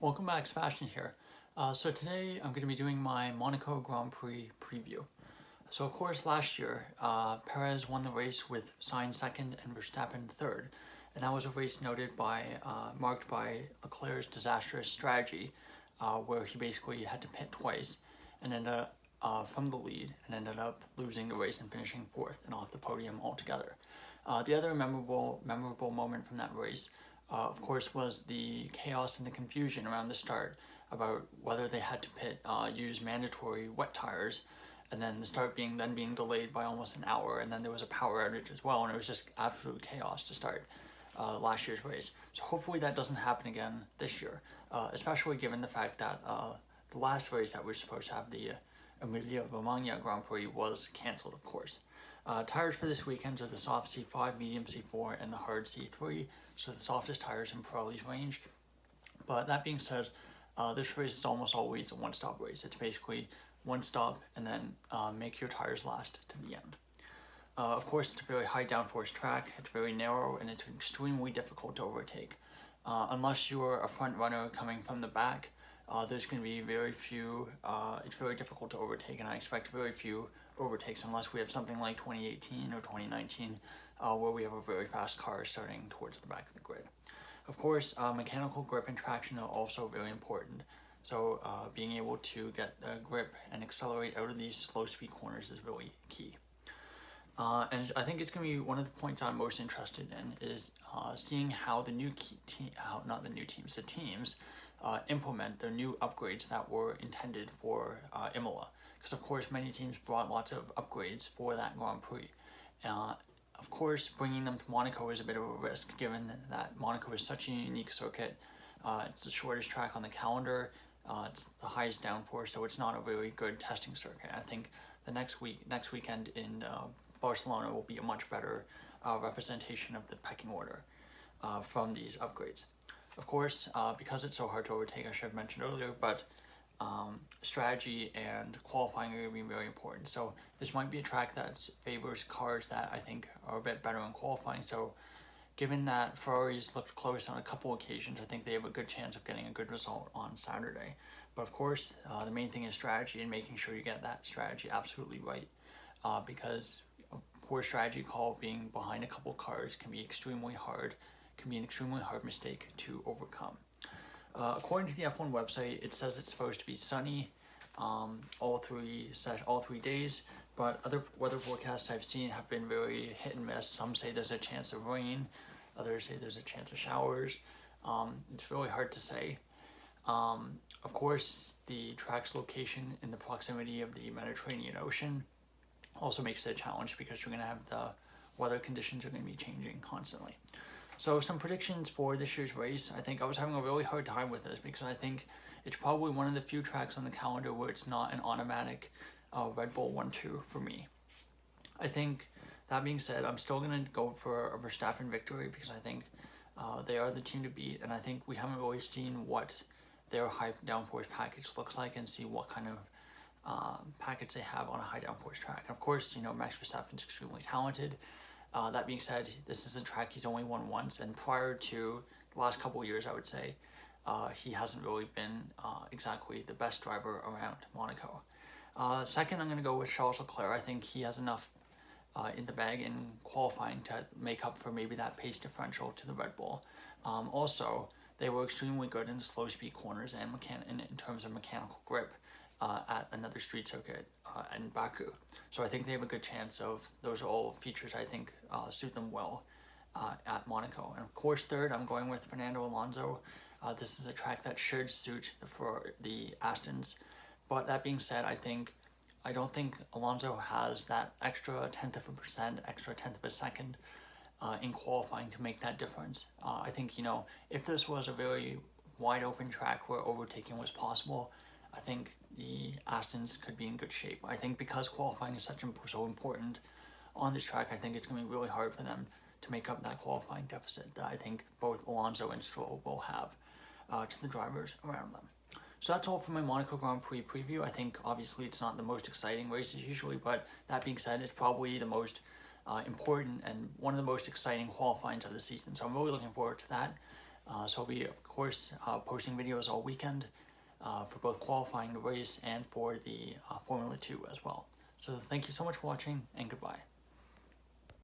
Welcome back, Sebastian here. So today I'm going to be doing my Monaco Grand Prix preview. So of course last year, Perez won the race with Sainz second and Verstappen third. And that was a race marked by Leclerc's disastrous strategy, where he basically had to pit twice and ended up from the lead and ended up losing the race and finishing fourth and off the podium altogether. The other memorable moment from that race, of course, was the chaos and the confusion around the start about whether they had to use mandatory wet tires, and then the start being delayed by almost an hour, and then there was a power outage as well, and it was just absolute chaos to start last year's race. So hopefully that doesn't happen again this year, especially given the fact that the last race that we were supposed to have, the Emilia-Romagna Grand Prix, was cancelled, of course. Tires for this weekend are the soft C5, medium C4, and the hard C3, so the softest tires in Pirelli's range. But that being said, this race is almost always a one-stop race. It's basically one stop and then make your tires last to the end. Of course, it's a very high downforce track, it's very narrow, and it's extremely difficult to overtake. Unless you're a front runner coming from the back, there's going to be very few, it's very difficult to overtake, and I expect very few overtakes unless we have something like 2018 or 2019, where we have a very fast car starting towards the back of the grid. Of course, mechanical grip and traction are also very important. So being able to get the grip and accelerate out of these slow speed corners is really key. And I think it's going to be one of the points I'm most interested in is seeing how the teams implement the new upgrades that were intended for Imola. Because of course many teams brought lots of upgrades for that Grand Prix. Of course, bringing them to Monaco is a bit of a risk, given that Monaco is such a unique circuit. It's the shortest track on the calendar. It's the highest downforce, so it's not a very good testing circuit. I think the next weekend in Barcelona will be a much better representation of the pecking order from these upgrades. Of course, because it's so hard to overtake, I should have mentioned earlier, but strategy and qualifying are going to be very important. So this might be a track that favors cars that I think are a bit better in qualifying. So given that Ferraris looked close on a couple occasions, I think they have a good chance of getting a good result on Saturday. But of course, the main thing is strategy and making sure you get that strategy absolutely right, because a poor strategy call being behind a couple cars can be an extremely hard mistake to overcome. According to the F1 website, it says it's supposed to be sunny all three days, but other weather forecasts I've seen have been very hit and miss. Some say there's a chance of rain, others say there's a chance of showers. It's really hard to say. Of course, the track's location in the proximity of the Mediterranean Ocean also makes it a challenge because you're going to have the weather conditions are going to be changing constantly. So some predictions for this year's race. I think I was having a really hard time with this because I think it's probably one of the few tracks on the calendar where it's not an automatic Red Bull 1-2 for me. I think, that being said, I'm still going to go for a Verstappen victory because I think they are the team to beat, and I think we haven't really seen what their high downforce package looks like and see what kind of package they have on a high downforce track. And of course, Max Verstappen's extremely talented. That being said, this is a track he's only won once, and prior to the last couple of years, I would say, he hasn't really been exactly the best driver around Monaco. Second, I'm going to go with Charles Leclerc. I think he has enough in the bag in qualifying to make up for maybe that pace differential to the Red Bull. Also, they were extremely good in slow speed corners and in terms of mechanical grip at another street circuit in Baku. So I think they have a good chance of, those are all features I think suit them well at Monaco. And of course, third, I'm going with Fernando Alonso. This is a track that should suit the Astons. But that being said, I don't think Alonso has that extra tenth of a percent, extra tenth of a second in qualifying to make that difference. I think, if this was a very wide open track where overtaking was possible, I think the Astons could be in good shape. I think because qualifying is so important on this track, I think it's going to be really hard for them to make up that qualifying deficit that I think both Alonso and Stroll will have to the drivers around them. So that's all for my Monaco Grand Prix preview. I think obviously it's not the most exciting races usually, but that being said, it's probably the most important and one of the most exciting qualifyings of the season. So I'm really looking forward to that. So I'll be, of course, posting videos all weekend for both qualifying the race and for the Formula 2 as well. So thank you so much for watching, and goodbye.